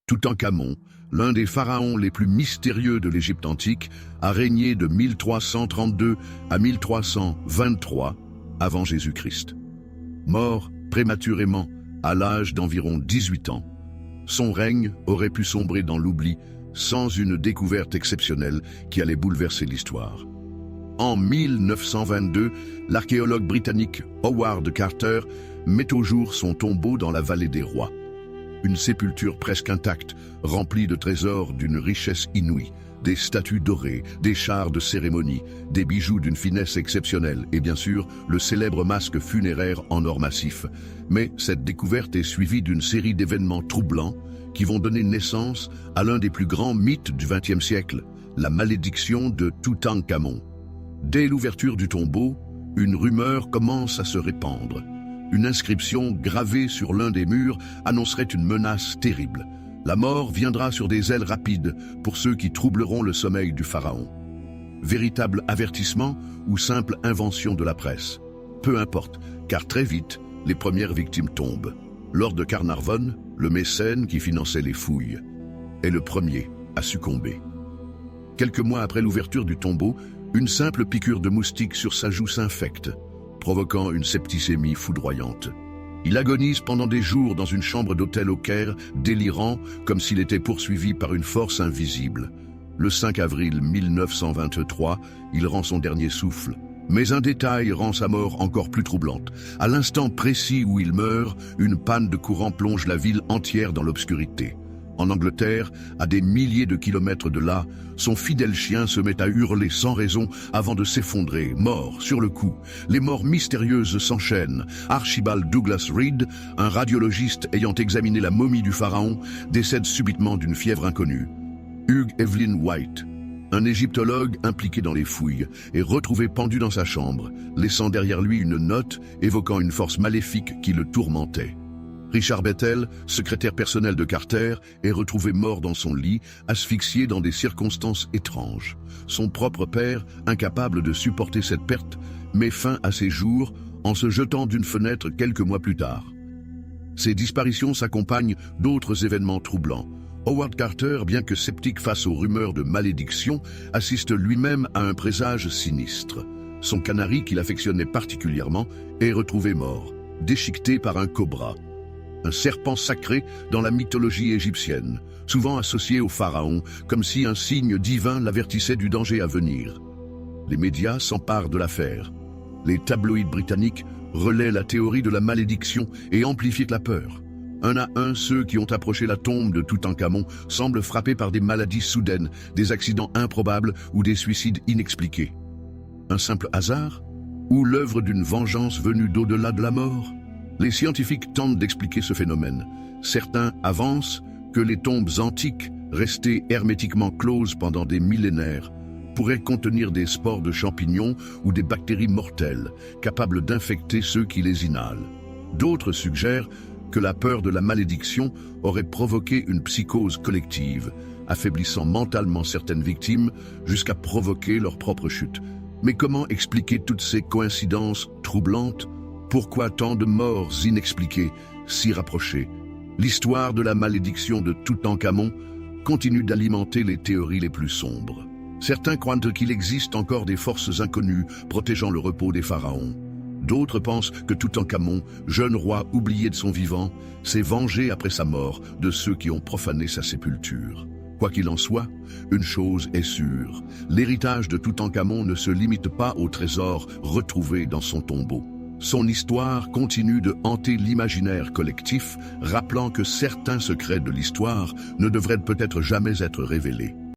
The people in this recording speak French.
Toutankhamon, l'un des pharaons les plus mystérieux de l'Égypte antique, a régné de 1332 à 1323 avant Jésus-Christ. Mort prématurément à l'âge d'environ 18 ans, son règne aurait pu sombrer dans l'oubli sans une découverte exceptionnelle qui allait bouleverser l'histoire. En 1922, l'archéologue britannique Howard Carter met au jour son tombeau dans la vallée des rois. Une sépulture presque intacte, remplie de trésors d'une richesse inouïe, des statues dorées, des chars de cérémonie, des bijoux d'une finesse exceptionnelle et bien sûr le célèbre masque funéraire en or massif. Mais cette découverte est suivie d'une série d'événements troublants qui vont donner naissance à l'un des plus grands mythes du XXe siècle, la malédiction de Toutankhamon. Dès l'ouverture du tombeau, une rumeur commence à se répandre. Une inscription gravée sur l'un des murs annoncerait une menace terrible. La mort viendra sur des ailes rapides pour ceux qui troubleront le sommeil du pharaon. Véritable avertissement ou simple invention de la presse? Peu importe, car très vite, les premières victimes tombent. Lord de Carnarvon, le mécène qui finançait les fouilles, est le premier à succomber. Quelques mois après l'ouverture du tombeau, une simple piqûre de moustique sur sa joue s'infecte, provoquant une septicémie foudroyante. Il agonise pendant des jours dans une chambre d'hôtel au Caire, délirant comme s'il était poursuivi par une force invisible. Le 5 avril 1923, il rend son dernier souffle. Mais un détail rend sa mort encore plus troublante. À l'instant précis où il meurt, une panne de courant plonge la ville entière dans l'obscurité. En Angleterre, à des milliers de kilomètres de là, son fidèle chien se met à hurler sans raison avant de s'effondrer, mort sur le coup. Les morts mystérieuses s'enchaînent. Archibald Douglas Reed, un radiologiste ayant examiné la momie du pharaon, décède subitement d'une fièvre inconnue. Hugh Evelyn White, un égyptologue impliqué dans les fouilles, est retrouvé pendu dans sa chambre, laissant derrière lui une note évoquant une force maléfique qui le tourmentait. Richard Bethel, secrétaire personnel de Carter, est retrouvé mort dans son lit, asphyxié dans des circonstances étranges. Son propre père, incapable de supporter cette perte, met fin à ses jours en se jetant d'une fenêtre quelques mois plus tard. Ces disparitions s'accompagnent d'autres événements troublants. Howard Carter, bien que sceptique face aux rumeurs de malédiction, assiste lui-même à un présage sinistre. Son canari, qu'il affectionnait particulièrement, est retrouvé mort, déchiqueté par un cobra. Un serpent sacré dans la mythologie égyptienne, souvent associé au pharaon, comme si un signe divin l'avertissait du danger à venir. Les médias s'emparent de l'affaire. Les tabloïds britanniques relaient la théorie de la malédiction et amplifient la peur. Un à un, ceux qui ont approché la tombe de Toutankhamon semblent frappés par des maladies soudaines, des accidents improbables ou des suicides inexpliqués. Un simple hasard? Ou l'œuvre d'une vengeance venue d'au-delà de la mort? Les scientifiques tentent d'expliquer ce phénomène. Certains avancent que les tombes antiques, restées hermétiquement closes pendant des millénaires, pourraient contenir des spores de champignons ou des bactéries mortelles, capables d'infecter ceux qui les inhalent. D'autres suggèrent que la peur de la malédiction aurait provoqué une psychose collective, affaiblissant mentalement certaines victimes jusqu'à provoquer leur propre chute. Mais comment expliquer toutes ces coïncidences troublantes? Pourquoi tant de morts inexpliquées, si rapprochées? L'histoire de la malédiction de Toutankhamon continue d'alimenter les théories les plus sombres. Certains croient qu'il existe encore des forces inconnues protégeant le repos des pharaons. D'autres pensent que Toutankhamon, jeune roi oublié de son vivant, s'est vengé après sa mort de ceux qui ont profané sa sépulture. Quoi qu'il en soit, une chose est sûre, l'héritage de Toutankhamon ne se limite pas aux trésors retrouvés dans son tombeau. Son histoire continue de hanter l'imaginaire collectif, rappelant que certains secrets de l'histoire ne devraient peut-être jamais être révélés.